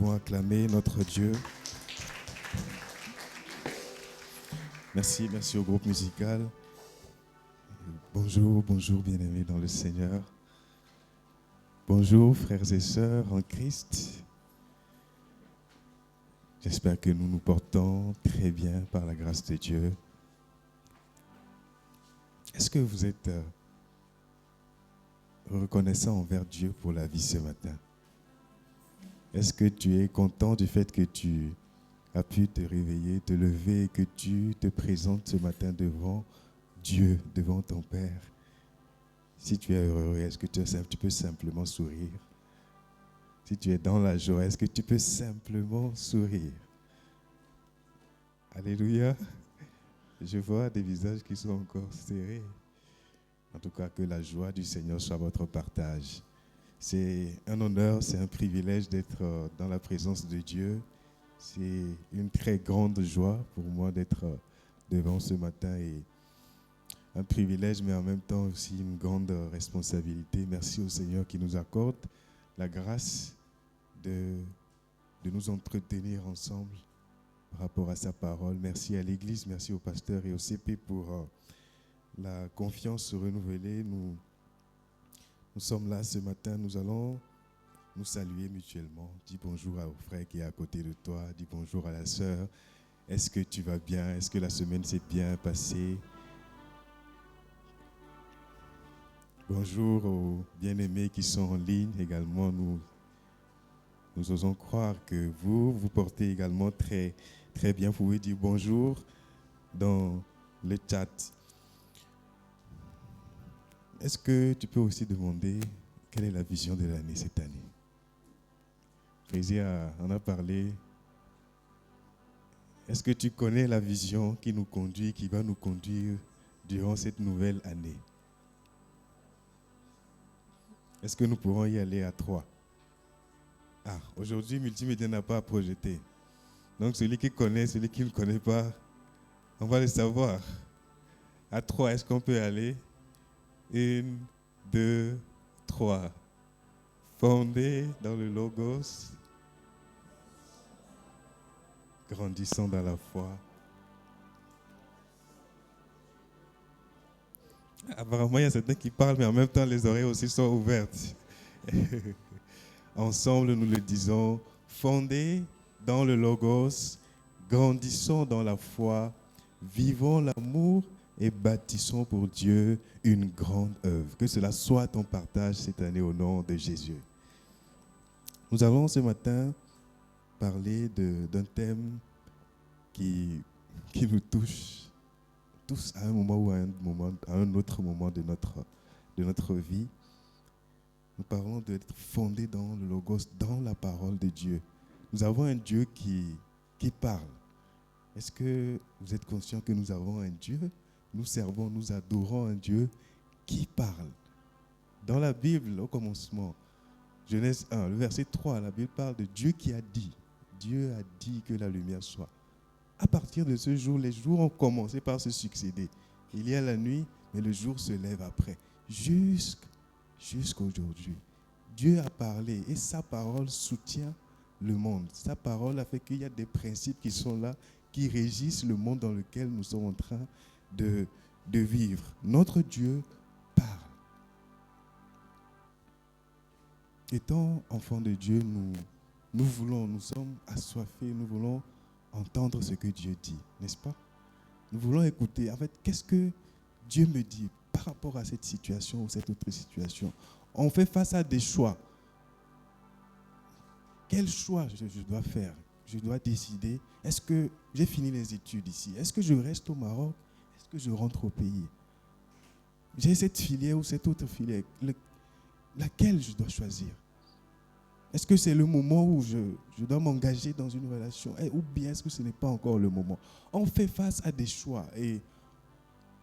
pouvons acclamer notre Dieu. Merci au groupe musical. Bonjour bien-aimés dans le Seigneur. Bonjour frères et sœurs en Christ. J'espère que nous nous portons très bien par la grâce de Dieu. Est-ce que vous êtes reconnaissant envers Dieu pour la vie ce matin? Est-ce que tu es content du fait que tu as pu te réveiller, te lever et que tu te présentes ce matin devant Dieu, devant ton Père? Si tu es heureux, est-ce que tu peux simplement sourire? Si tu es dans la joie, est-ce que tu peux simplement sourire? Alléluia. Je vois des visages qui sont encore serrés. En tout cas, que la joie du Seigneur soit votre partage. C'est un honneur, c'est un privilège d'être dans la présence de Dieu. C'est une très grande joie pour moi d'être devant ce matin et un privilège, mais en même temps aussi une grande responsabilité. Merci au Seigneur qui nous accorde la grâce de nous entretenir ensemble par rapport à sa parole. Merci à l'Église, merci au pasteur et au CP pour la confiance renouvelée. Nous sommes là ce matin, nous allons nous saluer mutuellement. Dis bonjour au frère qui est à côté de toi, dis bonjour à la sœur. Est-ce que tu vas bien? Est-ce que la semaine s'est bien passée? Bonjour aux bien-aimés qui sont en ligne également. Nous osons croire que vous portez également très, très bien. Vous pouvez dire bonjour dans le chat. Est-ce que tu peux aussi demander quelle est la vision de l'année cette année? Frisia en a parlé. Est-ce que tu connais la vision qui nous conduit, qui va nous conduire durant cette nouvelle année? Est-ce que nous pourrons y aller à 3? Aujourd'hui, Multimédia n'a pas à projeter. Donc celui qui connaît, celui qui ne connaît pas, on va le savoir. À 3, est-ce qu'on peut aller? 1, 2, 3. Fondé dans le Logos, grandissons dans la foi. Apparemment, il y a certains qui parlent, mais en même temps, les oreilles aussi sont ouvertes. Ensemble, nous le disons, fondés dans le Logos, grandissons dans la foi, vivons l'amour et bâtissons pour Dieu une grande œuvre. Que cela soit ton partage cette année au nom de Jésus. Nous allons ce matin parler d'un thème qui nous touche tous à un moment ou à un autre moment de notre vie. Nous parlons d'être fondés dans le Logos, dans la parole de Dieu. Nous avons un Dieu qui parle. Est-ce que vous êtes conscient que nous avons un Dieu? Nous servons, nous adorons un Dieu qui parle. Dans la Bible, au commencement, Genèse 1, le verset 3, la Bible parle de Dieu qui a dit. Dieu a dit que la lumière soit. À partir de ce jour, les jours ont commencé par se succéder. Il y a la nuit, mais le jour se lève après. Jusqu'aujourd'hui. Dieu a parlé et sa parole soutient le monde. Sa parole a fait qu'il y a des principes qui sont là, qui régissent le monde dans lequel nous sommes en train de vivre. Notre Dieu parle. Étant enfants de Dieu, nous sommes assoiffés, nous voulons entendre ce que Dieu dit, n'est-ce pas? Nous voulons écouter. En fait, qu'est-ce que Dieu me dit par rapport à cette situation ou cette autre situation? On fait face à des choix. Quel choix je dois faire? Je dois décider. Est-ce que j'ai fini les études ici? Est-ce que je reste au Maroc? Est-ce que je rentre au pays? J'ai cette filière ou cette autre filière. Laquelle je dois choisir? Est-ce que c'est le moment où je dois m'engager dans une relation? Ou bien est-ce que ce n'est pas encore le moment? On fait face à des choix et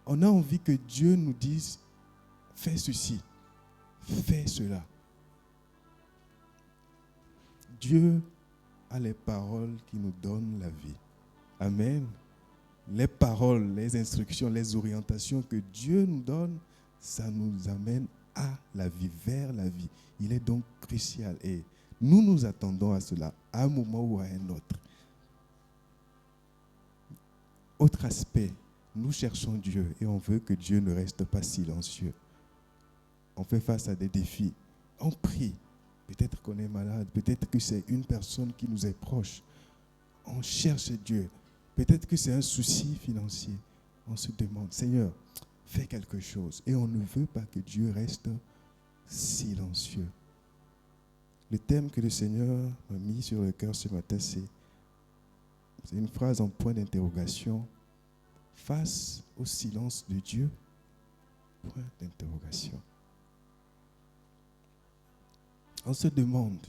on a envie que Dieu nous dise, fais ceci, fais cela. Dieu a les paroles qui nous donnent la vie. Amen. Les paroles, les instructions, les orientations que Dieu nous donne, ça nous amène à la vie, vers la vie. Il est donc crucial et Nous nous attendons à cela, à un moment ou à un autre. Autre aspect, nous cherchons Dieu et on veut que Dieu ne reste pas silencieux. On fait face à des défis. On prie. Peut-être qu'on est malade, peut-être que c'est une personne qui nous est proche. On cherche Dieu. Peut-être que c'est un souci financier. On se demande, Seigneur, fais quelque chose. Et on ne veut pas que Dieu reste silencieux. Le thème que le Seigneur m'a mis sur le cœur ce matin, c'est une phrase en point d'interrogation. Face au silence de Dieu, point d'interrogation. On se demande,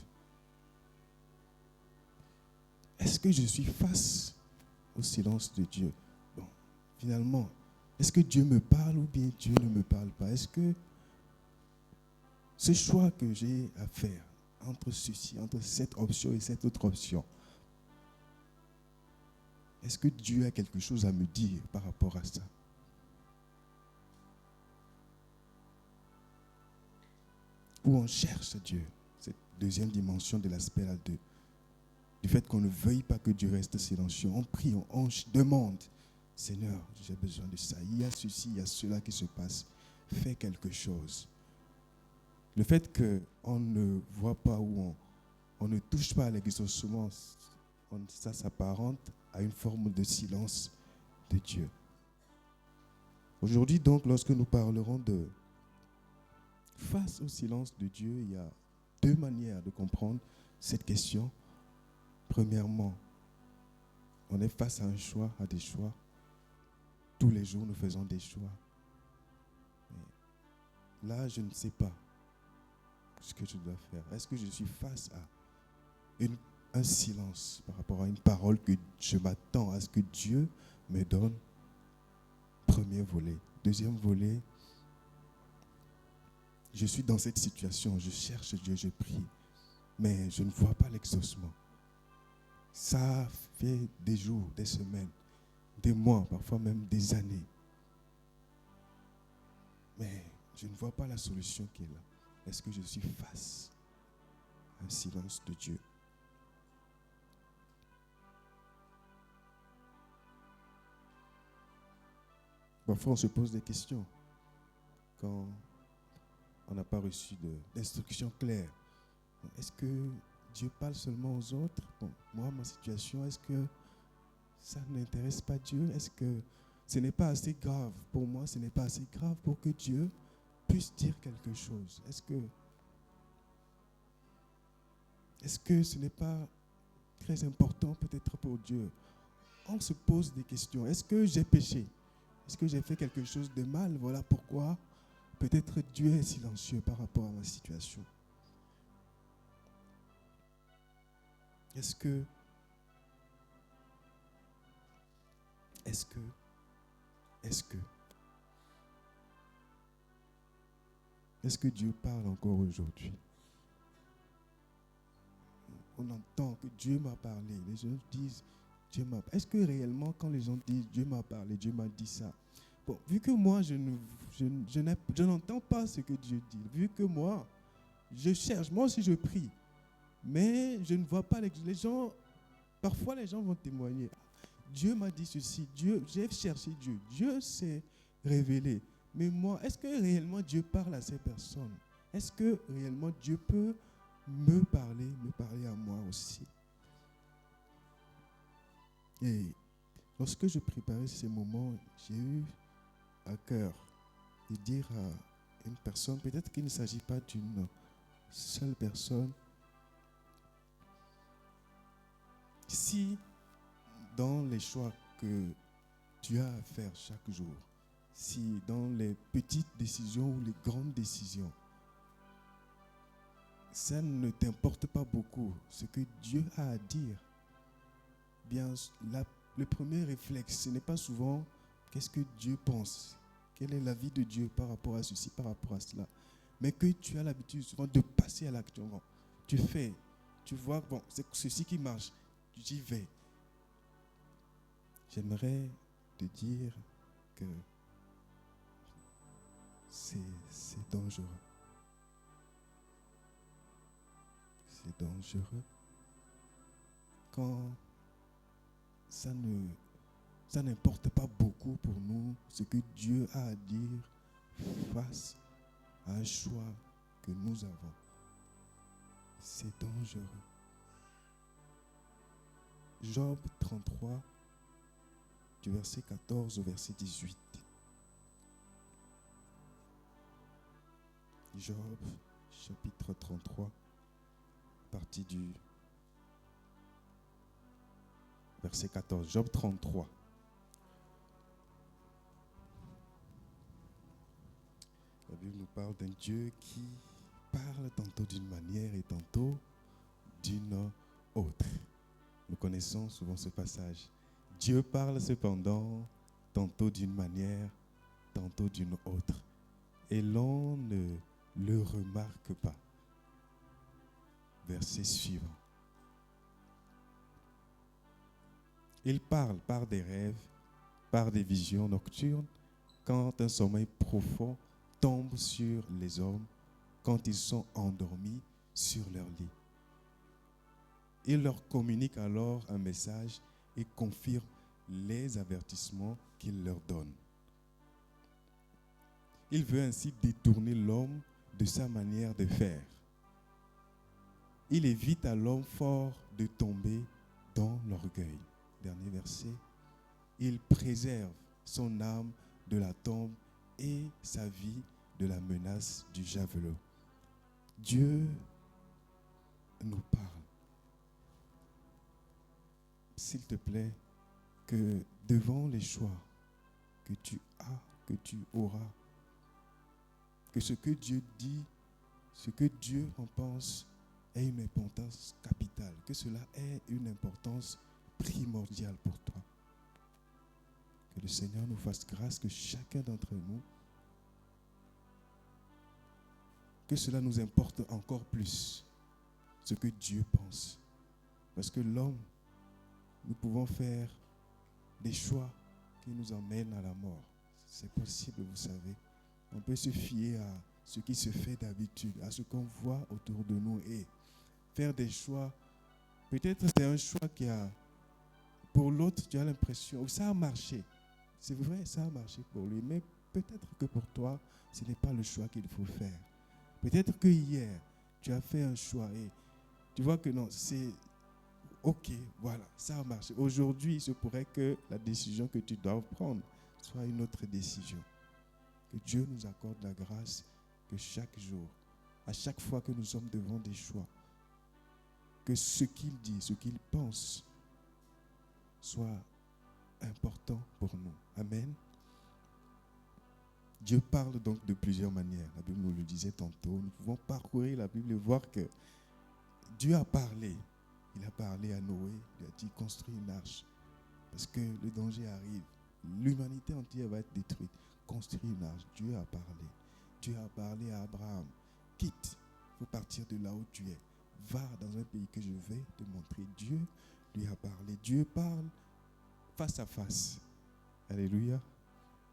est-ce que je suis face au silence de Dieu? Bon, finalement, est-ce que Dieu me parle ou bien Dieu ne me parle pas? Est-ce que ce choix que j'ai à faire entre ceci, entre cette option et cette autre option, est-ce que Dieu a quelque chose à me dire par rapport à ça? Ou on cherche Dieu? Cette deuxième dimension de l'aspect là du fait qu'on ne veuille pas que Dieu reste silencieux. On prie, on demande, Seigneur, j'ai besoin de ça. Il y a ceci, il y a cela qui se passe. Fais quelque chose. Le fait qu'on ne voit pas ou on ne touche pas à l'exaucement, ça s'apparente à une forme de silence de Dieu. Aujourd'hui, donc, lorsque nous parlerons de face au silence de Dieu, il y a deux manières de comprendre cette question. Premièrement, on est face à un choix, à des choix. Tous les jours, nous faisons des choix. Mais là, je ne sais pas ce que je dois faire. Est-ce que je suis face à un silence par rapport à une parole que je m'attends à ce que Dieu me donne? Premier volet. Deuxième volet, je suis dans cette situation, je cherche Dieu, je prie, mais je ne vois pas l'exaucement. Ça fait des jours, des semaines, des mois, parfois même des années. Mais je ne vois pas la solution qui est là. Est-ce que je suis face à un silence de Dieu? Parfois, on se pose des questions quand on n'a pas reçu d'instructions claires. Est-ce que Dieu parle seulement aux autres? Bon, moi, ma situation, est-ce que ça n'intéresse pas Dieu? Est-ce que ce n'est pas assez grave pour moi? Ce n'est pas assez grave pour que Dieu puisse dire quelque chose? Est-ce que ce n'est pas très important peut-être pour Dieu? On se pose des questions. Est-ce que j'ai péché? Est-ce que j'ai fait quelque chose de mal? Voilà pourquoi peut-être Dieu est silencieux par rapport à ma situation. Est-ce que Dieu parle encore aujourd'hui? On entend que Dieu m'a parlé. Les gens disent, Dieu m'a parlé. Est-ce que réellement, quand les gens disent, Dieu m'a parlé, Dieu m'a dit ça? Bon, vu que moi, je n'entends pas ce que Dieu dit, vu que moi, je cherche, moi aussi je prie, mais je ne vois pas les gens. Parfois, les gens vont témoigner. Dieu m'a dit ceci, j'ai cherché Dieu, Dieu s'est révélé. Mais moi, est-ce que réellement Dieu parle à ces personnes? Est-ce que réellement Dieu peut me parler à moi aussi? Et lorsque je préparais ces moments, j'ai eu à cœur de dire à une personne, peut-être qu'il ne s'agit pas d'une seule personne, si dans les choix que tu as à faire chaque jour, si dans les petites décisions ou les grandes décisions, ça ne t'importe pas beaucoup ce que Dieu a à dire, bien le premier réflexe, ce n'est pas souvent qu'est-ce que Dieu pense, quel est l'avis de Dieu par rapport à ceci, par rapport à cela, mais que tu as l'habitude souvent de passer à l'action. Bon, tu fais, tu vois, bon, c'est ceci qui marche, tu y vas. J'aimerais te dire que c'est dangereux. C'est dangereux. Quand ça n'importe pas beaucoup pour nous ce que Dieu a à dire face à un choix que nous avons. C'est dangereux. Job 33, du verset 14 au verset 18. Job, chapitre 33, partie du verset 14. Job 33. La Bible nous parle d'un Dieu qui parle tantôt d'une manière et tantôt d'une autre. Nous connaissons souvent ce passage. Dieu parle cependant tantôt d'une manière, tantôt d'une autre. Et l'on ne le remarque pas. Verset suivant. Il parle par des rêves, par des visions nocturnes, quand un sommeil profond tombe sur les hommes, quand ils sont endormis sur leur lit. Il leur communique alors un message et confirme les avertissements qu'il leur donne. Il veut ainsi détourner l'homme de sa manière de faire. Il évite à l'homme fort de tomber dans l'orgueil. Dernier verset. Il préserve son âme de la tombe et sa vie de la menace du javelot. Dieu nous parle. S'il te plaît, que devant les choix que tu as, que tu auras, que ce que Dieu dit, ce que Dieu en pense, ait une importance capitale, que cela ait une importance primordiale pour toi. Que le Seigneur nous fasse grâce, que chacun d'entre nous, que cela nous importe encore plus, ce que Dieu pense. Parce que l'homme, nous pouvons faire des choix qui nous emmènent à la mort. C'est possible, vous savez. On peut se fier à ce qui se fait d'habitude, à ce qu'on voit autour de nous et faire des choix. Peut-être c'est un choix qui a, pour l'autre, tu as l'impression, ça a marché. C'est vrai, ça a marché pour lui, mais peut-être que pour toi, ce n'est pas le choix qu'il faut faire. Peut-être que hier, tu as fait un choix et tu vois que non, c'est ok, voilà, ça a marché. Aujourd'hui, il se pourrait que la décision que tu dois prendre soit une autre décision. Que Dieu nous accorde la grâce que chaque jour, à chaque fois que nous sommes devant des choix, que ce qu'il dit, ce qu'il pense, soit important pour nous. Amen. Dieu parle donc de plusieurs manières. La Bible nous le disait tantôt. Nous pouvons parcourir la Bible et voir que Dieu a parlé. Il a parlé à Noé. Il a dit construis une arche. Parce que le danger arrive. L'humanité entière va être détruite. Construis une arche. Dieu a parlé. Dieu a parlé à Abraham. Quitte. Il faut partir de là où tu es. Va dans un pays que je vais te montrer. Dieu lui a parlé. Dieu parle face à face. Alléluia.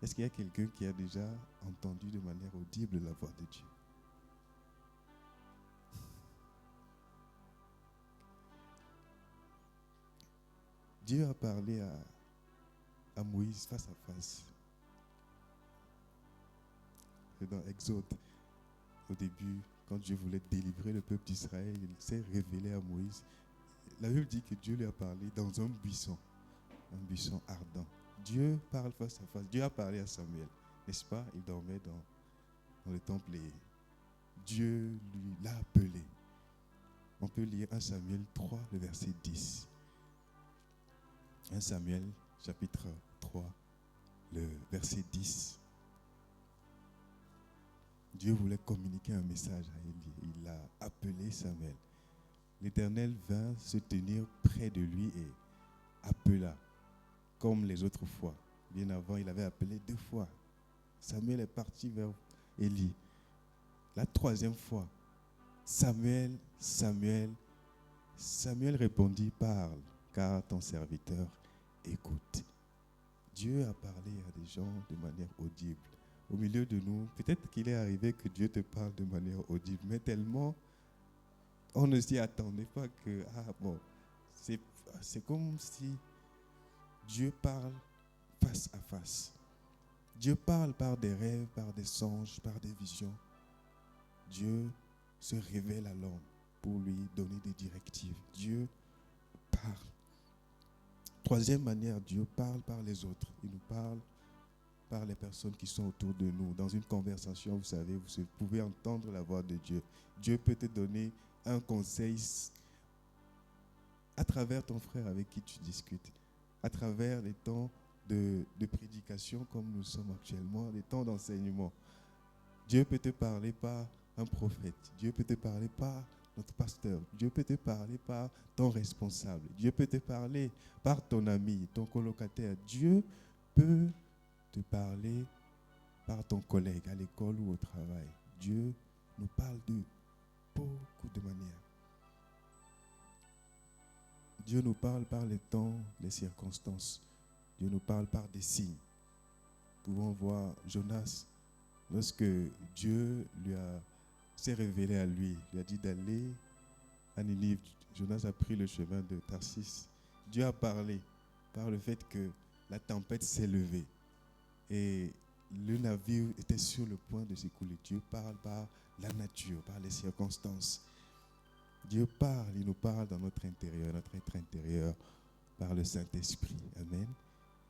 Est-ce qu'il y a quelqu'un qui a déjà entendu de manière audible la voix de Dieu? Dieu a parlé à Moïse face à face. C'est dans Exode, au début, quand Dieu voulait délivrer le peuple d'Israël, il s'est révélé à Moïse. La Bible dit que Dieu lui a parlé dans un buisson ardent. Dieu parle face à face. Dieu a parlé à Samuel, n'est-ce pas? Il dormait dans le temple et Dieu l'a appelé. On peut lire 1 Samuel 3, le verset 10. 1 Samuel, chapitre 3, le verset 10. Dieu voulait communiquer un message à Élie. Il a appelé Samuel. L'Éternel vint se tenir près de lui et appela, comme les autres fois. Bien avant, il avait appelé 2 fois. Samuel est parti vers Élie. La 3e fois, Samuel, Samuel. Samuel répondit, parle, car ton serviteur écoute. Dieu a parlé à des gens de manière audible. Au milieu de nous, peut-être qu'il est arrivé que Dieu te parle de manière audible, mais tellement on ne s'y attendait pas que, c'est, c'est comme si Dieu parle face à face. Dieu parle par des rêves, par des songes, par des visions. Dieu se révèle à l'homme pour lui donner des directives. Dieu parle. Troisième manière, Dieu parle par les autres. Il nous parle par les personnes qui sont autour de nous. Dans une conversation, vous savez, vous pouvez entendre la voix de Dieu. Dieu peut te donner un conseil à travers ton frère avec qui tu discutes, à travers les temps de prédication comme nous sommes actuellement, les temps d'enseignement. Dieu peut te parler par un prophète. Dieu peut te parler par notre pasteur. Dieu peut te parler par ton responsable. Dieu peut te parler par ton ami, ton colocataire. Dieu peut te parler par ton collègue à l'école ou au travail. Dieu nous parle de beaucoup de manières. Dieu nous parle par les temps, les circonstances. Dieu nous parle par des signes. Nous pouvons voir Jonas, lorsque Dieu s'est révélé à lui, lui a dit d'aller à Ninive. Jonas a pris le chemin de Tarsis. Dieu a parlé par le fait que la tempête s'est levée et le navire était sur le point de s'écouler. Dieu parle par la nature, par les circonstances. Dieu parle, il nous parle dans notre être intérieur, par le Saint-Esprit. Amen.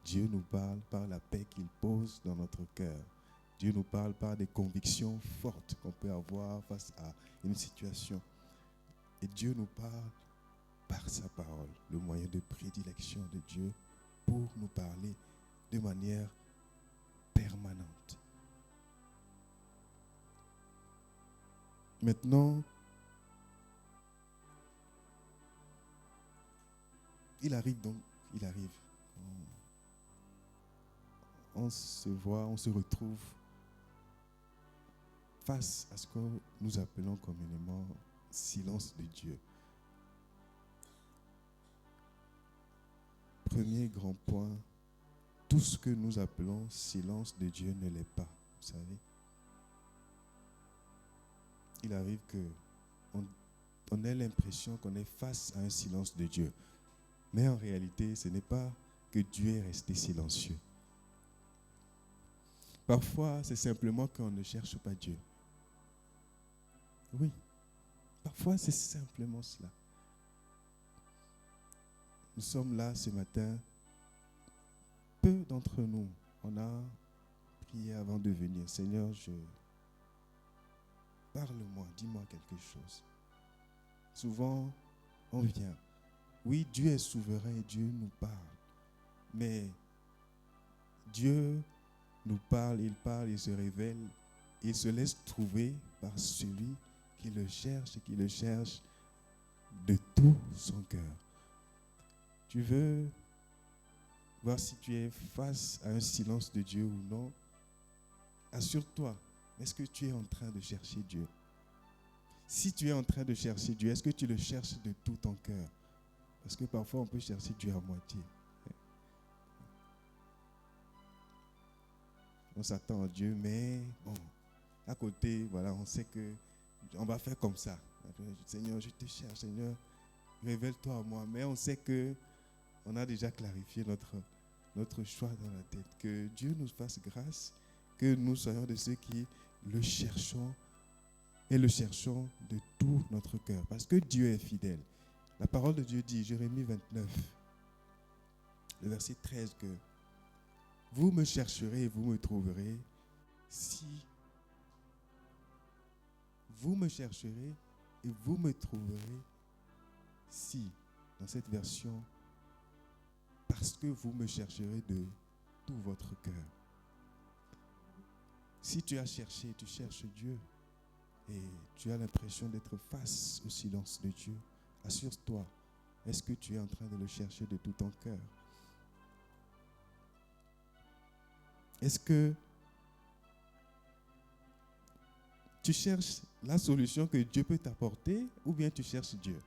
Dieu nous parle par la paix qu'il pose dans notre cœur. Dieu nous parle par des convictions fortes qu'on peut avoir face à une situation. Et Dieu nous parle par sa parole, le moyen de prédilection de Dieu pour nous parler de manière permanente. Maintenant, il arrive. On se voit, on se retrouve face à ce que nous appelons communément silence de Dieu. Premier grand point, tout ce que nous appelons silence de Dieu ne l'est pas, vous savez. Il arrive qu'on ait l'impression qu'on est face à un silence de Dieu. Mais en réalité, ce n'est pas que Dieu est resté silencieux. Parfois, c'est simplement qu'on ne cherche pas Dieu. Oui, parfois c'est simplement cela. Nous sommes là ce matin. Peu d'entre nous, on a prié avant de venir. Seigneur, parle-moi, dis-moi quelque chose. Souvent, on vient. Oui, Dieu est souverain et Dieu nous parle. Mais Dieu nous parle, il se révèle, il se laisse trouver par celui qui le cherche et qui le cherche de tout son cœur. Tu veux voir si tu es face à un silence de Dieu ou non? Assure-toi, est-ce que tu es en train de chercher Dieu? Si tu es en train de chercher Dieu, est-ce que tu le cherches de tout ton cœur? Parce que parfois on peut chercher Dieu à moitié. On s'attend à Dieu, mais bon, à côté, voilà, on sait que on va faire comme ça. Seigneur, je te cherche, Seigneur, révèle-toi à moi. Mais on sait que on a déjà clarifié notre choix dans la tête. Que Dieu nous fasse grâce, que nous soyons de ceux qui le cherchons et le cherchons de tout notre cœur. Parce que Dieu est fidèle. La parole de Dieu dit, Jérémie 29, le verset 13, que vous me chercherez et vous me trouverez si vous me chercherez et vous me trouverez si, dans cette version, parce que vous me chercherez de tout votre cœur. Si tu as cherché, tu cherches Dieu et tu as l'impression d'être face au silence de Dieu, assure-toi, est-ce que tu es en train de le chercher de tout ton cœur? Est-ce que tu cherches la solution que Dieu peut t'apporter ou bien tu cherches Dieu?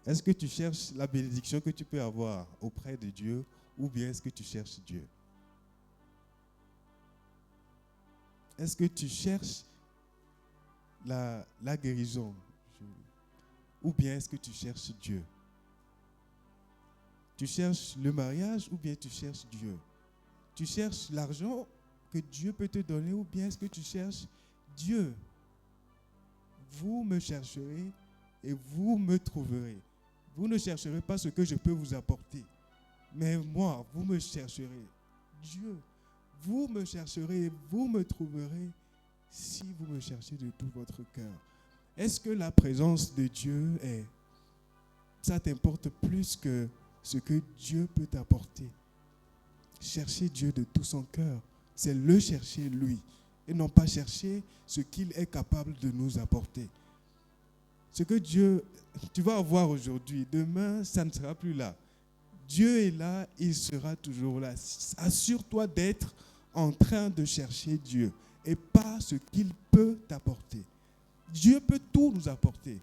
Est-ce que tu cherches la bénédiction que tu peux avoir auprès de Dieu ou bien est-ce que tu cherches Dieu? Est-ce que tu cherches la guérison? ou bien est-ce que tu cherches Dieu? Tu cherches le mariage ou bien tu cherches Dieu? Tu cherches l'argent que Dieu peut te donner ou bien est-ce que tu cherches Dieu? Vous me chercherez et vous me trouverez. Vous ne chercherez pas ce que je peux vous apporter. Mais moi, vous me chercherez. Dieu, vous me chercherez et vous me trouverez si vous me cherchez de tout votre cœur. Est-ce que la présence de Dieu ça t'importe plus que ce que Dieu peut t'apporter? Chercher Dieu de tout son cœur, c'est le chercher lui et non pas chercher ce qu'il est capable de nous apporter. Ce que Dieu, tu vas avoir aujourd'hui, demain, ça ne sera plus là. Dieu est là, il sera toujours là. Assure-toi d'être en train de chercher Dieu et pas ce qu'il peut t'apporter. Dieu peut tout nous apporter.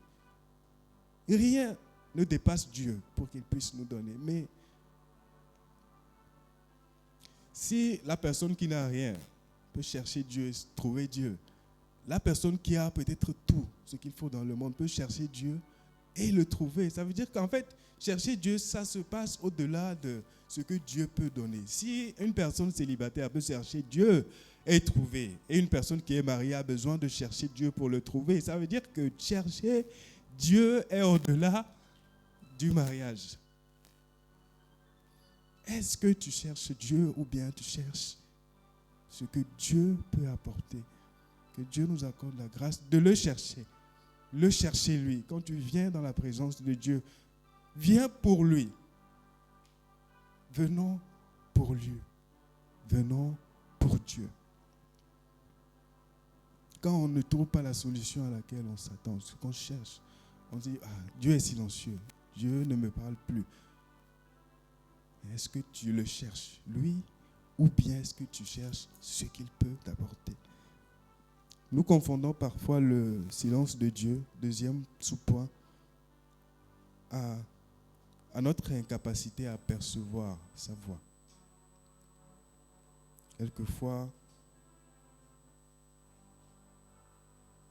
Rien ne dépasse Dieu pour qu'il puisse nous donner. Mais si la personne qui n'a rien peut chercher Dieu, trouver Dieu, la personne qui a peut-être tout ce qu'il faut dans le monde peut chercher Dieu et le trouver. Ça veut dire qu'en fait, chercher Dieu, ça se passe au-delà de ce que Dieu peut donner. Si une personne célibataire peut chercher Dieu et trouver, et une personne qui est mariée a besoin de chercher Dieu pour le trouver, ça veut dire que chercher Dieu est au-delà du mariage. Est-ce que tu cherches Dieu ou bien tu cherches ce que Dieu peut apporter? Que Dieu nous accorde la grâce de le chercher. Le chercher lui. Quand tu viens dans la présence de Dieu, viens pour lui. Venons pour lui. Venons pour Dieu. Quand on ne trouve pas la solution à laquelle on s'attend, ce qu'on cherche, on dit, Dieu est silencieux. Dieu ne me parle plus. Est-ce que tu le cherches, lui, ou bien est-ce que tu cherches ce qu'il peut t'apporter? Nous confondons parfois le silence de Dieu, deuxième sous-point, à notre incapacité à percevoir sa voix. Quelquefois,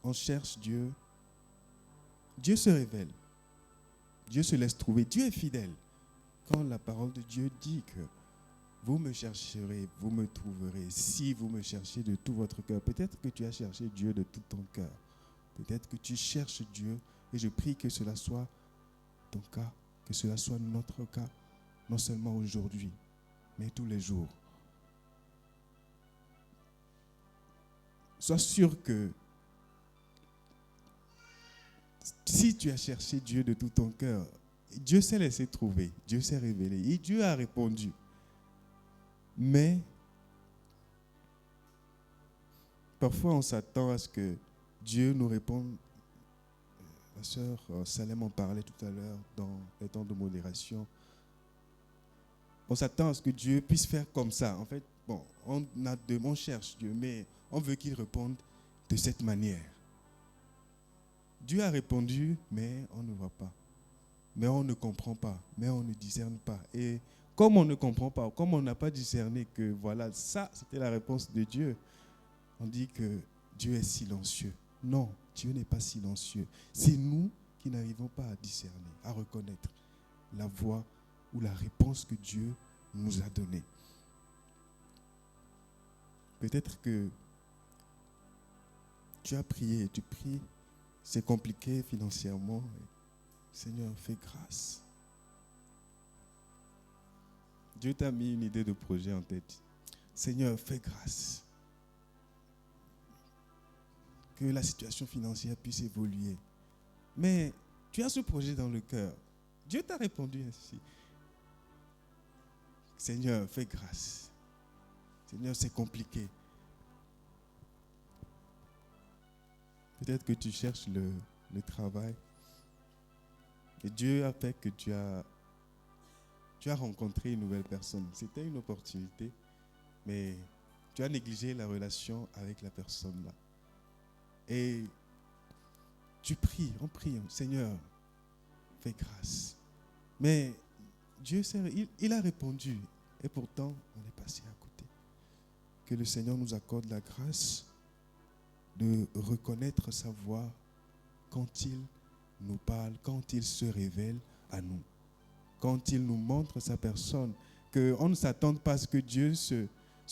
on cherche Dieu. Dieu se révèle. Dieu se laisse trouver. Dieu est fidèle. Quand la parole de Dieu dit que vous me chercherez, vous me trouverez, si vous me cherchez de tout votre cœur. Peut-être que tu as cherché Dieu de tout ton cœur. Peut-être que tu cherches Dieu et je prie que cela soit ton cas, que cela soit notre cas, non seulement aujourd'hui, mais tous les jours. Sois sûr que si tu as cherché Dieu de tout ton cœur, Dieu s'est laissé trouver, Dieu s'est révélé et Dieu a répondu. Mais parfois on s'attend à ce que Dieu nous réponde. La sœur Salem en parlait tout à l'heure dans les temps de modération. On s'attend à ce que Dieu puisse faire comme ça. En fait, on cherche Dieu, mais on veut qu'il réponde de cette manière. Dieu a répondu, mais on ne voit pas. Mais on ne comprend pas, mais on ne discerne pas. Et comme on ne comprend pas, comme on n'a pas discerné que voilà, ça, c'était la réponse de Dieu, on dit que Dieu est silencieux. Non, Dieu n'est pas silencieux. C'est nous qui n'arrivons pas à discerner, à reconnaître la voix ou la réponse que Dieu nous a donnée. Peut-être que tu as prié, tu pries, c'est compliqué financièrement. Seigneur, fais grâce. Dieu t'a mis une idée de projet en tête. Seigneur, fais grâce. Que la situation financière puisse évoluer. Mais tu as ce projet dans le cœur. Dieu t'a répondu ainsi. Seigneur, fais grâce. Seigneur, c'est compliqué. Peut-être que tu cherches le travail. Et Dieu a fait que tu as rencontré une nouvelle personne. C'était une opportunité, mais tu as négligé la relation avec la personne là. Et tu pries, on prie, Seigneur, fais grâce. Mais Dieu, il a répondu. Et pourtant, on est passé à côté. Que le Seigneur nous accorde la grâce de reconnaître sa voix quand il nous parle, quand il se révèle à nous, quand il nous montre sa personne, qu'on ne s'attende pas à ce que Dieu se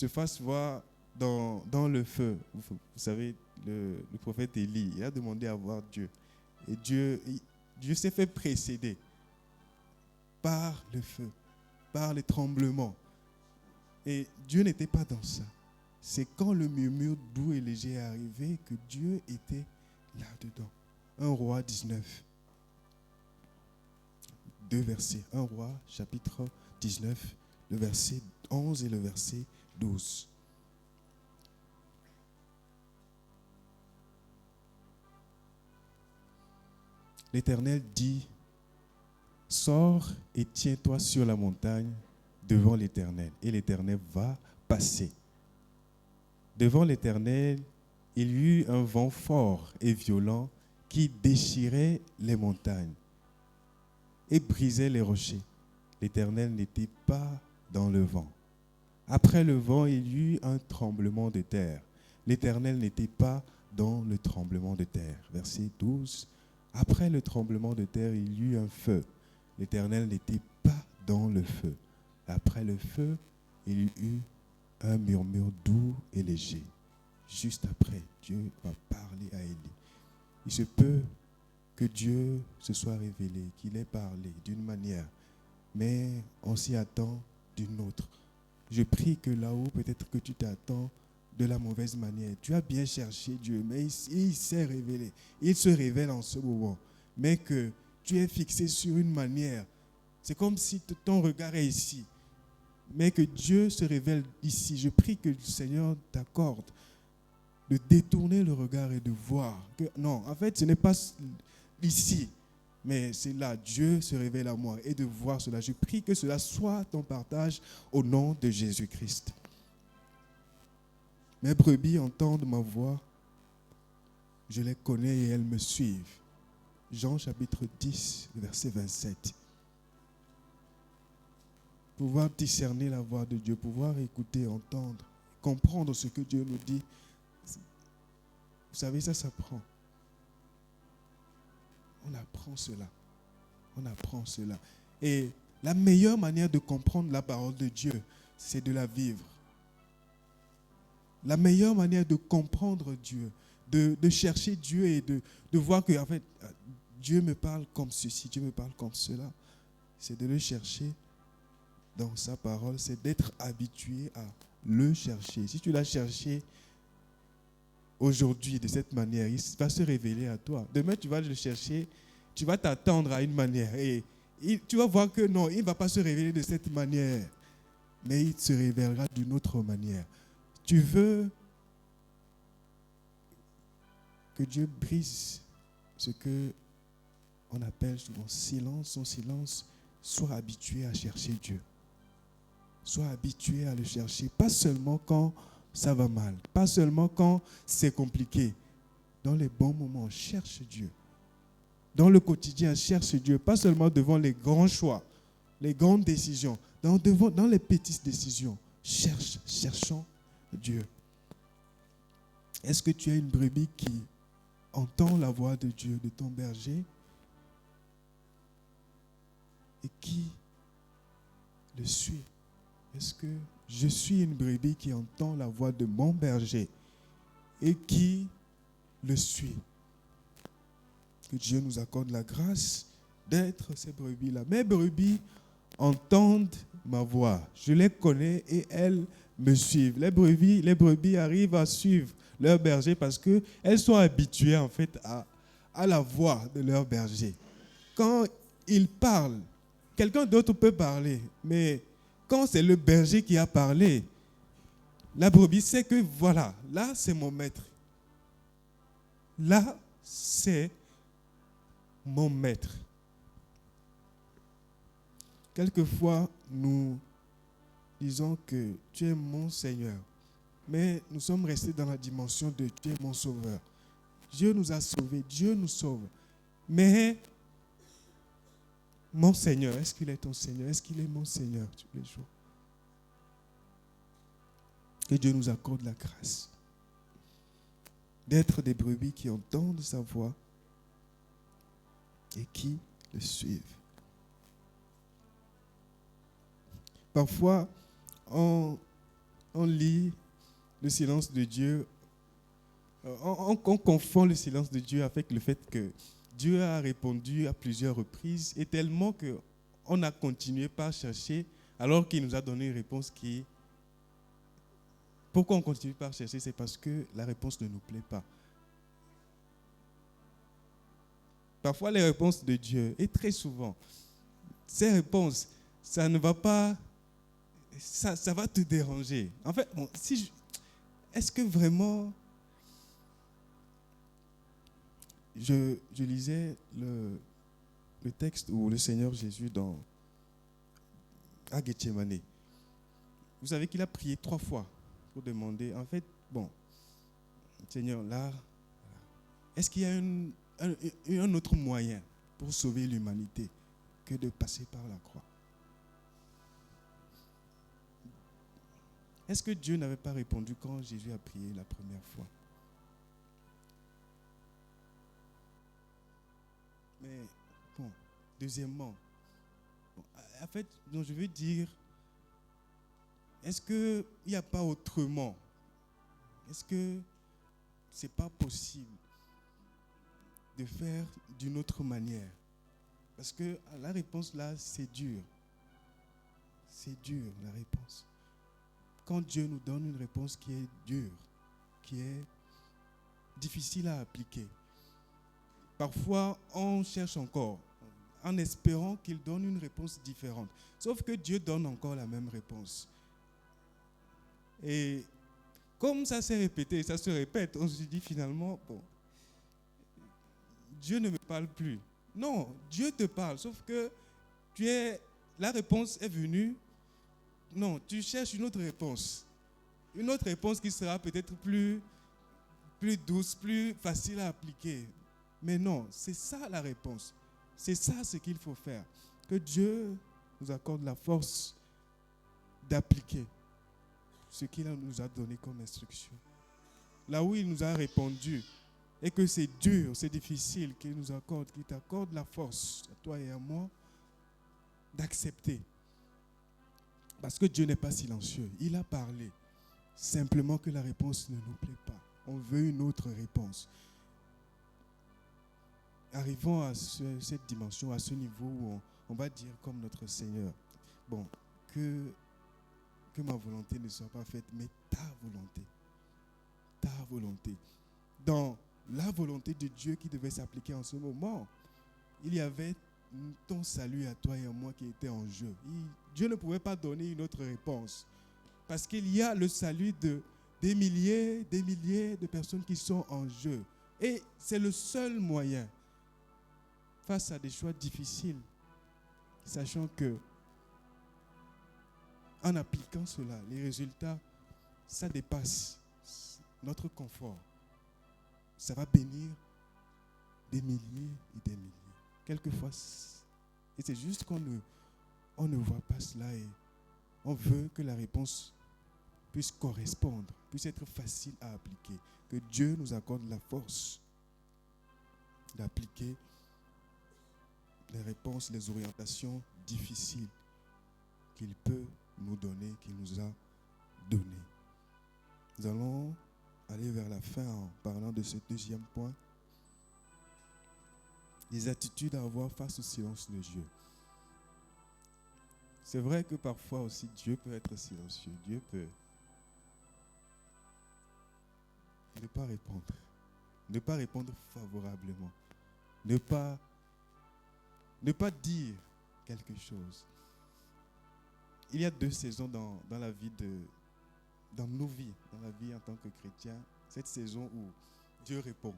fasse voir dans le feu. Vous savez, le prophète Élie, il a demandé à voir Dieu. Et Dieu s'est fait précéder par le feu, par les tremblements. Et Dieu n'était pas dans ça. C'est quand le murmure doux et léger est arrivé que Dieu était là-dedans. 1 Roi 19. 2 versets. 1 Roi, chapitre 19, le verset 11 et le verset 12. L'Éternel dit, sors et tiens-toi sur la montagne devant l'Éternel. Et l'Éternel va passer. Devant l'Éternel, il y eut un vent fort et violent qui déchirait les montagnes et brisait les rochers. L'Éternel n'était pas dans le vent. Après le vent, il y eut un tremblement de terre. L'Éternel n'était pas dans le tremblement de terre. Verset 12. Après le tremblement de terre, il y eut un feu. L'Éternel n'était pas dans le feu. Après le feu, il y eut un murmure doux et léger. Juste après, Dieu va parler à Élie. Il se peut que Dieu se soit révélé, qu'il ait parlé d'une manière, mais on s'y attend d'une autre. Je prie que là-haut, peut-être que tu t'attends de la mauvaise manière. Tu as bien cherché Dieu, mais il s'est révélé. Il se révèle en ce moment. Mais que tu es fixé sur une manière. C'est comme si ton regard est ici. Mais que Dieu se révèle ici. Je prie que le Seigneur t'accorde de détourner le regard et de voir. Que, non, en fait, ce n'est pas ici. Mais c'est là, Dieu se révèle à moi et de voir cela. Je prie que cela soit ton partage au nom de Jésus-Christ. Mes brebis entendent ma voix, je les connais et elles me suivent. Jean chapitre 10, verset 27. Pouvoir discerner la voix de Dieu, pouvoir écouter, entendre, comprendre ce que Dieu nous dit. Vous savez, ça s'apprend. On apprend cela. On apprend cela. Et la meilleure manière de comprendre la parole de Dieu, c'est de la vivre. La meilleure manière de comprendre Dieu, de chercher Dieu et de voir que en fait, Dieu me parle comme ceci, Dieu me parle comme cela, c'est de le chercher dans sa parole, c'est d'être habitué à le chercher. Si tu l'as cherché aujourd'hui de cette manière, il va se révéler à toi. Demain, tu vas le chercher, tu vas t'attendre à une manière et tu vas voir que non, il ne va pas se révéler de cette manière, mais il se révélera d'une autre manière. Tu veux que Dieu brise ce que on appelle souvent silence, son silence, sois habitué à chercher Dieu. Sois habitué à le chercher, pas seulement quand ça va mal, pas seulement quand c'est compliqué. Dans les bons moments, cherche Dieu. Dans le quotidien, cherche Dieu, pas seulement devant les grands choix, les grandes décisions, dans les petites décisions. Cherchons Dieu. Est-ce que tu as une brebis qui entend la voix de Dieu, de ton berger, et qui le suit? Est-ce que je suis une brebis qui entend la voix de mon berger et qui le suit? Que Dieu nous accorde la grâce d'être ces brebis-là. Mes brebis entendent ma voix. Je les connais et elles me suivent. Les brebis arrivent à suivre leur berger parce qu'elles sont habituées en fait à la voix de leur berger. Quand il parle, quelqu'un d'autre peut parler, mais quand c'est le berger qui a parlé, la brebis sait que voilà, là c'est mon maître. Là c'est mon maître. Quelquefois, nous disons que tu es mon Seigneur, mais nous sommes restés dans la dimension de tu es mon sauveur. Dieu nous a sauvés, Dieu nous sauve. Mais mon Seigneur, est-ce qu'il est ton Seigneur? Est-ce qu'il est mon Seigneur tous les jours? Que Dieu nous accorde la grâce d'être des brebis qui entendent sa voix et qui le suivent. Parfois, on lit le silence de Dieu, on confond le silence de Dieu avec le fait que Dieu a répondu à plusieurs reprises et tellement qu'on a continué par chercher alors qu'il nous a donné une réponse qui... Pourquoi on continue par chercher? C'est parce que la réponse ne nous plaît pas. Parfois, les réponses de Dieu, et très souvent, ces réponses, ça ne va pas... Ça va te déranger. En fait, bon, est-ce que vraiment... Je lisais le texte où le Seigneur Jésus à Gethsémani. Vous savez qu'il a prié 3 fois pour demander, en fait, bon, Seigneur, là, est-ce qu'il y a un autre moyen pour sauver l'humanité que de passer par la croix? Est-ce que Dieu n'avait pas répondu quand Jésus a prié la première fois? Mais bon, deuxièmement, en fait, donc je veux dire, est-ce qu'il n'y a pas autrement? Est-ce que ce n'est pas possible de faire d'une autre manière? Parce que la réponse là, c'est dur. C'est dur la réponse. Quand Dieu nous donne une réponse qui est dure, qui est difficile à appliquer, parfois on cherche encore en espérant qu'il donne une réponse différente. Sauf que Dieu donne encore la même réponse. Et comme ça s'est répété, ça se répète, on se dit finalement, bon, Dieu ne me parle plus. Non, Dieu te parle, sauf que la réponse est venue. Non, tu cherches une autre réponse. Une autre réponse qui sera peut-être plus douce, plus facile à appliquer. Mais non, c'est ça la réponse. C'est ça ce qu'il faut faire. Que Dieu nous accorde la force d'appliquer ce qu'il nous a donné comme instruction. Là où il nous a répondu et que c'est dur, c'est difficile, qu'il t'accorde la force, à toi et à moi, d'accepter. Parce que Dieu n'est pas silencieux. Il a parlé. Simplement que la réponse ne nous plaît pas. On veut une autre réponse. Arrivons à cette dimension, à ce niveau où on va dire comme notre Seigneur, bon, que ma volonté ne soit pas faite, mais ta volonté. Ta volonté. Dans la volonté de Dieu qui devait s'appliquer en ce moment, il y avait ton salut à toi et à moi qui était en jeu. Dieu ne pouvait pas donner une autre réponse. Parce qu'il y a le salut des milliers de personnes qui sont en jeu. Et c'est le seul moyen, face à des choix difficiles, sachant que en appliquant cela, les résultats, ça dépasse notre confort. Ça va bénir des milliers et des milliers. Quelquefois, et c'est juste qu'on ne voit pas cela et on veut que la réponse puisse correspondre, puisse être facile à appliquer. Que Dieu nous accorde la force d'appliquer les réponses, les orientations difficiles qu'il peut nous donner, qu'il nous a données. Nous allons aller vers la fin en parlant de ce deuxième point. Les attitudes à avoir face au silence de Dieu. C'est vrai que parfois aussi Dieu peut être silencieux. Dieu peut ne pas répondre. Ne pas répondre favorablement. Ne pas dire quelque chose. Il y a 2 saisons dans la vie dans nos vies, dans la vie en tant que chrétien. Cette saison où Dieu répond.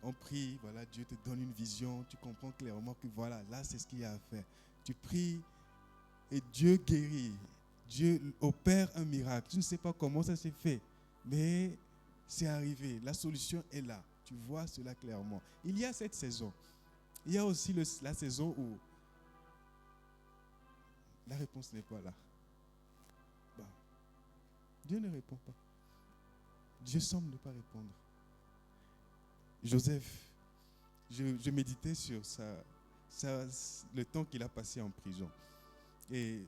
On prie, voilà, Dieu te donne une vision, tu comprends clairement que voilà, là c'est ce qu'il y a à faire. Tu pries et Dieu guérit. Dieu opère un miracle. Tu ne sais pas comment ça s'est fait, mais c'est arrivé. La solution est là. Tu vois cela clairement. Il y a cette saison. Il y a aussi la saison où la réponse n'est pas là. Dieu ne répond pas. Dieu semble ne pas répondre. Joseph je méditais sur le temps qu'il a passé en prison. Et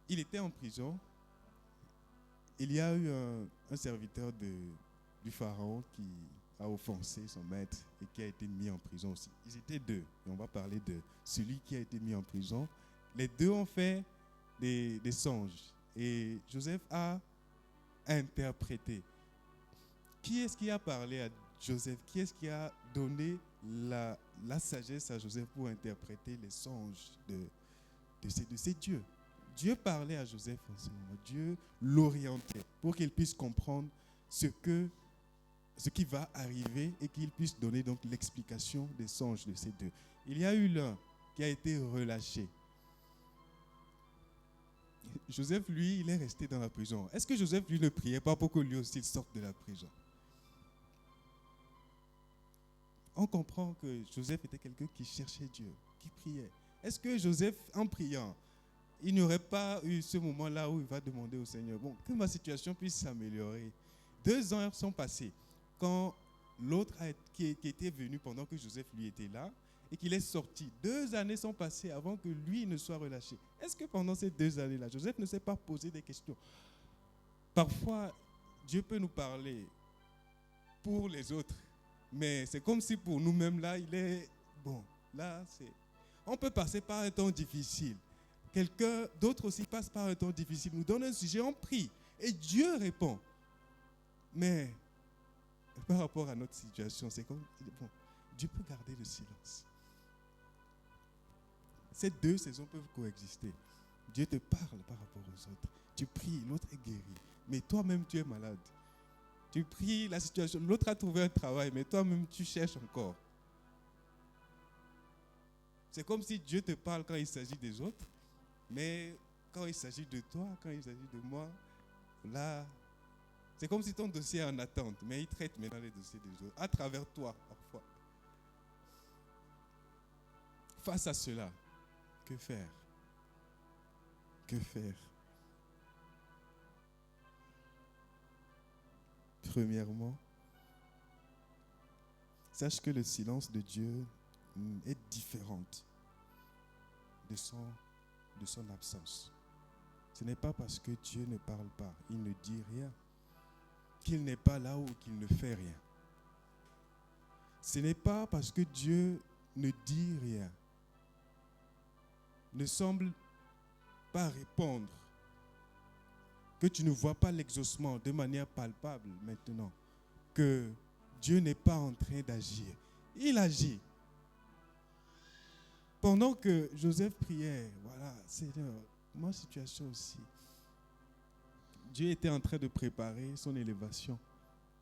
il était en prison. Il y a eu un serviteur du pharaon qui a offensé son maître et qui a été mis en prison aussi. Ils étaient deux. Et on va parler de celui qui a été mis en prison. Les deux ont fait des songes. Et Joseph a interprété. Qui est-ce qui a parlé à Joseph? Qui est-ce qui a donné la sagesse à Joseph pour interpréter les songes de ces dieux? Dieu parlait à Joseph en ce moment. Dieu l'orientait pour qu'il puisse comprendre ce qui va arriver et qu'il puisse donner donc l'explication des songes de ces deux. Il y a eu l'un qui a été relâché. Joseph, lui, il est resté dans la prison. Est-ce que Joseph, lui, ne priait pas pour que lui aussi sorte de la prison? On comprend que Joseph était quelqu'un qui cherchait Dieu, qui priait. Est-ce que Joseph, en priant, il n'y aurait pas eu ce moment-là où il va demander au Seigneur, bon, que ma situation puisse s'améliorer? 2 ans sont passés quand l'autre qui était venu pendant que Joseph lui était là et qu'il est sorti. 2 années sont passées avant que lui ne soit relâché. Est-ce que pendant ces 2 années-là, Joseph ne s'est pas posé des questions? Parfois, Dieu peut nous parler pour les autres, mais c'est comme si pour nous-mêmes, là, il est... Bon, là, c'est... On peut passer par un temps difficile. Quelqu'un d'autre aussi passe par un temps difficile, nous donne un sujet, on prie, et Dieu répond. Mais par rapport à notre situation, c'est comme... Bon, Dieu peut garder le silence. Ces 2 saisons peuvent coexister. Dieu te parle par rapport aux autres. Tu pries, l'autre est guéri. Mais toi-même, tu es malade. Tu pries la situation. L'autre a trouvé un travail, mais toi-même, tu cherches encore. C'est comme si Dieu te parle quand il s'agit des autres, mais quand il s'agit de toi, quand il s'agit de moi, là, c'est comme si ton dossier est en attente, mais il traite maintenant les dossiers des autres, à travers toi, parfois. Face à cela, que faire? Que faire? Premièrement, sache que le silence de Dieu est différent de son absence. Ce n'est pas parce que Dieu ne parle pas, il ne dit rien, qu'il n'est pas là ou qu'il ne fait rien. Ce n'est pas parce que Dieu ne dit rien, ne semble pas répondre, que tu ne vois pas l'exaucement de manière palpable maintenant, que Dieu n'est pas en train d'agir. Il agit. Pendant que Joseph priait, voilà, Seigneur, ma situation aussi. Dieu était en train de préparer son élévation.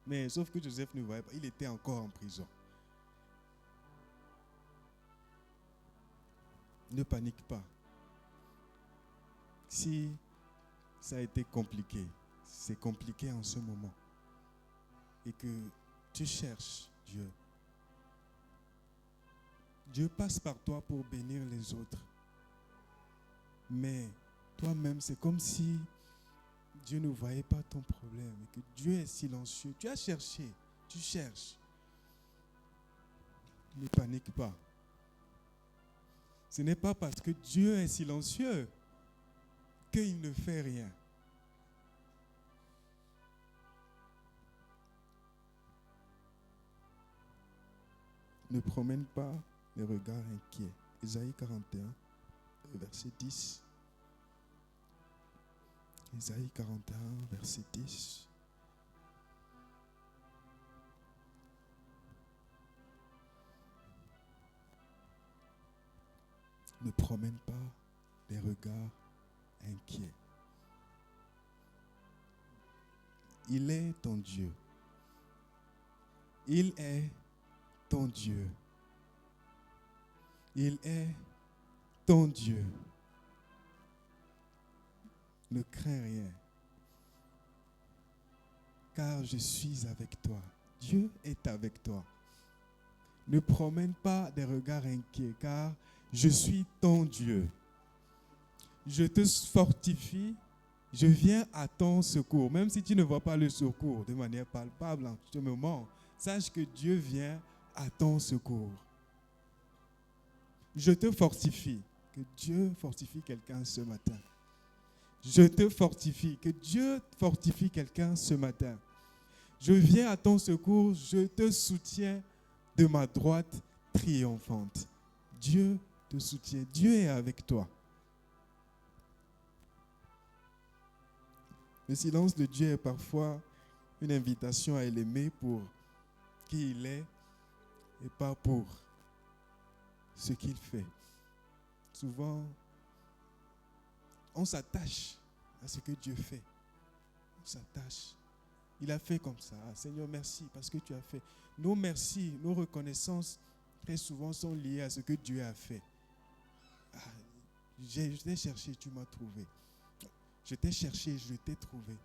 Mais sauf que Joseph ne voyait pas, il était encore en prison. Ne panique pas. Si ça a été compliqué, c'est compliqué en ce moment, et que tu cherches Dieu, Dieu passe par toi pour bénir les autres. Mais toi-même, c'est comme si Dieu ne voyait pas ton problème et que Dieu est silencieux. Tu as cherché, tu cherches. Ne panique pas. Ce n'est pas parce que Dieu est silencieux qu'il ne fait rien. Ne promène pas les regards inquiets. Ésaïe 41, verset 10. Ésaïe 41, verset 10. Ne promène pas les regards inquiets. Il est ton Dieu. Il est ton Dieu. Il est ton Dieu. Ne crains rien, car je suis avec toi. Dieu est avec toi. Ne promène pas des regards inquiets, car je suis ton Dieu. Je te fortifie, je viens à ton secours. Même si tu ne vois pas le secours de manière palpable en ce moment, sache que Dieu vient à ton secours. Je te fortifie. Que Dieu fortifie quelqu'un ce matin. Je te fortifie. Que Dieu fortifie quelqu'un ce matin. Je viens à ton secours. Je te soutiens de ma droite triomphante. Dieu te soutient. Dieu est avec toi. Le silence de Dieu est parfois une invitation à l'aimer pour qui il est et pas pour ce qu'il fait. Souvent, on s'attache à ce que Dieu fait. On s'attache. Il a fait comme ça. Ah, Seigneur, merci parce que tu as fait. Nos merci, nos reconnaissances, très souvent sont liées à ce que Dieu a fait. Ah, je t'ai cherché, tu m'as trouvé. Je t'ai cherché, je t'ai trouvé.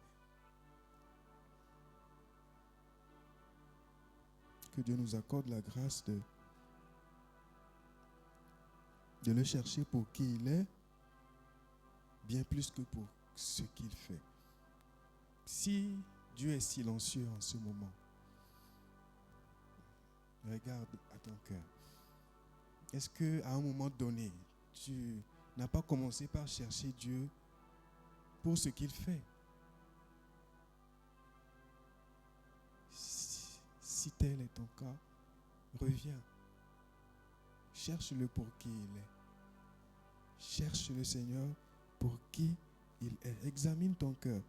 Que Dieu nous accorde la grâce de le chercher pour qui il est, bien plus que pour ce qu'il fait. Si Dieu est silencieux en ce moment, regarde à ton cœur. Est-ce qu'à un moment donné, tu n'as pas commencé par chercher Dieu pour ce qu'il fait? Si tel est ton cas, reviens. Cherche-le pour qui il est. Cherche le Seigneur pour qui il est. Examine ton cœur.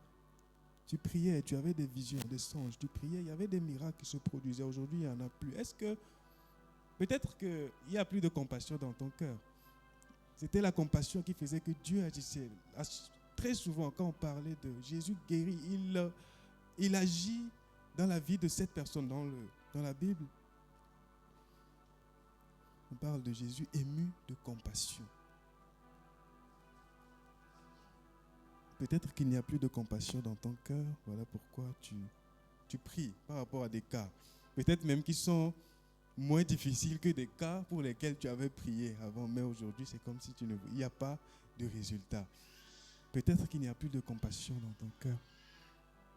Tu priais, tu avais des visions, des songes. Tu priais, il y avait des miracles qui se produisaient. Aujourd'hui, il n'y en a plus. Est-ce que, peut-être qu'il n'y a plus de compassion dans ton cœur. C'était la compassion qui faisait que Dieu agissait. Très souvent, quand on parlait de Jésus guéri, il agit dans la vie de cette personne, dans la Bible. On parle de Jésus ému de compassion. Peut-être qu'il n'y a plus de compassion dans ton cœur. Voilà pourquoi tu pries par rapport à des cas. Peut-être même qui sont moins difficiles que des cas pour lesquels tu avais prié avant. Mais aujourd'hui, c'est comme si il n'y a pas de résultat. Peut-être qu'il n'y a plus de compassion dans ton cœur.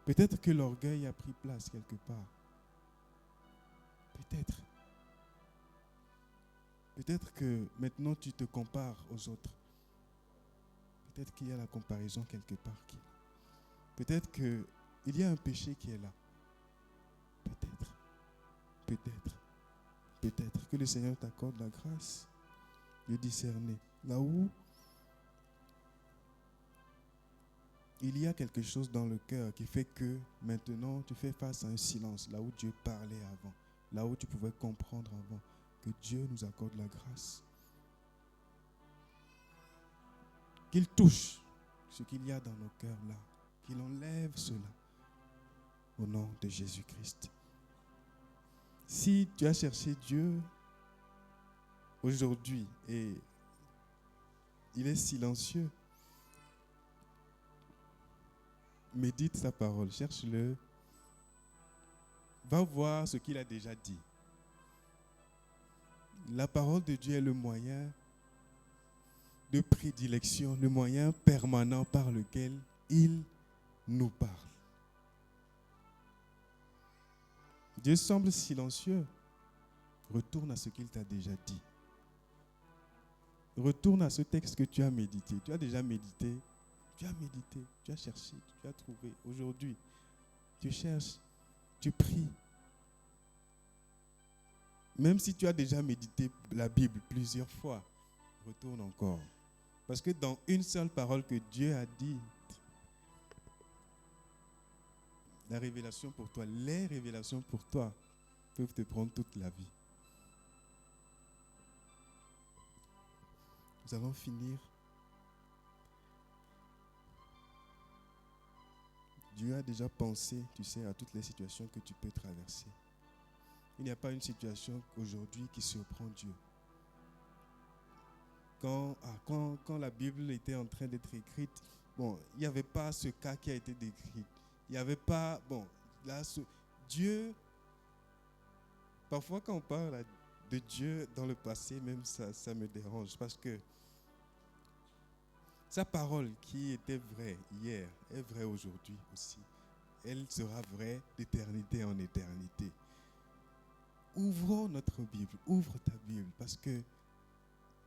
Peut-être que l'orgueil a pris place quelque part. Peut-être. Peut-être que maintenant tu te compares aux autres. Peut-être qu'il y a la comparaison quelque part. Peut-être qu'il y a un péché qui est là. Peut-être. Peut-être. Peut-être que le Seigneur t'accorde la grâce de discerner. Là où il y a quelque chose dans le cœur qui fait que maintenant tu fais face à un silence. Là où Dieu parlait avant. Là où tu pouvais comprendre avant. Que Dieu nous accorde la grâce. Qu'il touche ce qu'il y a dans nos cœurs là. Qu'il enlève cela. Au nom de Jésus-Christ. Si tu as cherché Dieu aujourd'hui et il est silencieux, médite sa parole, cherche-le. Va voir ce qu'il a déjà dit. La parole de Dieu est le moyen de prédilection, le moyen permanent par lequel il nous parle. Dieu semble silencieux. Retourne à ce qu'il t'a déjà dit. Retourne à ce texte que tu as médité. Tu as déjà médité. Tu as cherché, tu as trouvé. Aujourd'hui, tu cherches, tu pries. Même si tu as déjà médité la Bible plusieurs fois, retourne encore. Parce que dans une seule parole que Dieu a dit, la révélation pour toi, les révélations pour toi peuvent te prendre toute la vie. Nous allons finir. Dieu a déjà pensé, tu sais, à toutes les situations que tu peux traverser. Il n'y a pas une situation aujourd'hui qui surprend Dieu. Quand la Bible était en train d'être écrite, bon, il n'y avait pas ce cas qui a été décrit. Il n'y avait pas, bon, là, Dieu, parfois quand on parle de Dieu dans le passé, même ça me dérange parce que sa parole qui était vraie hier est vraie aujourd'hui aussi. Elle sera vraie d'éternité en éternité. ouvrons notre Bible, ouvre ta Bible, parce que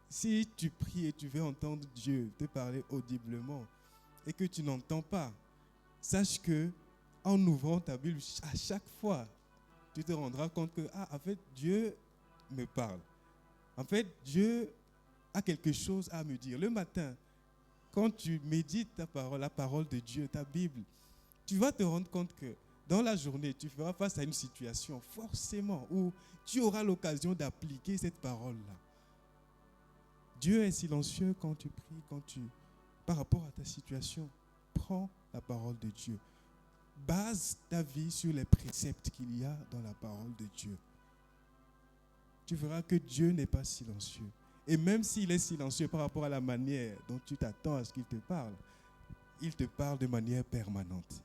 si tu pries et tu veux entendre Dieu te parler audiblement et que tu n'entends pas, sache que en ouvrant ta Bible, à chaque fois, tu te rendras compte que, en fait, Dieu me parle. En fait, Dieu a quelque chose à me dire. Le matin, quand tu médites ta parole, la parole de Dieu, ta Bible, tu vas te rendre compte que dans la journée, tu feras face à une situation forcément où tu auras l'occasion d'appliquer cette parole-là. Dieu est silencieux quand tu pries, par rapport à ta situation. Prends la parole de Dieu. Base ta vie sur les préceptes qu'il y a dans la parole de Dieu. Tu verras que Dieu n'est pas silencieux. Et même s'il est silencieux par rapport à la manière dont tu t'attends à ce qu'il te parle, il te parle de manière permanente.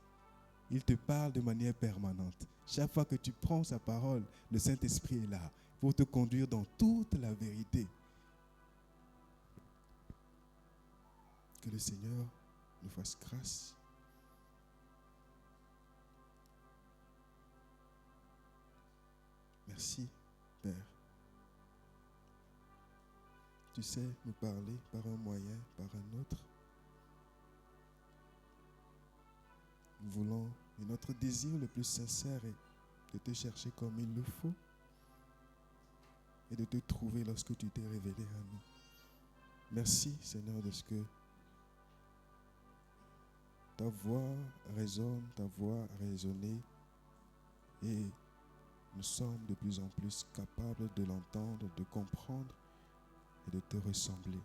Il te parle de manière permanente. Chaque fois que tu prends sa parole, le Saint-Esprit est là pour te conduire dans toute la vérité. Que le Seigneur nous fasse grâce. Merci, Père. Tu sais nous parler par un moyen, par un autre. Nous voulons, et notre désir le plus sincère est de te chercher comme il le faut et de te trouver lorsque tu t'es révélé à nous. Merci, Seigneur, de ce que ta voix résonne, ta voix a résonné et nous sommes de plus en plus capables de l'entendre, de comprendre et de te ressembler.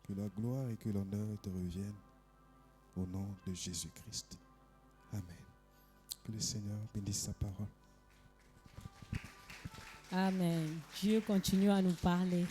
Que la gloire et que l'honneur te reviennent au nom de Jésus-Christ. Amen. Que le Seigneur bénisse sa parole. Amen. Dieu continue à nous parler.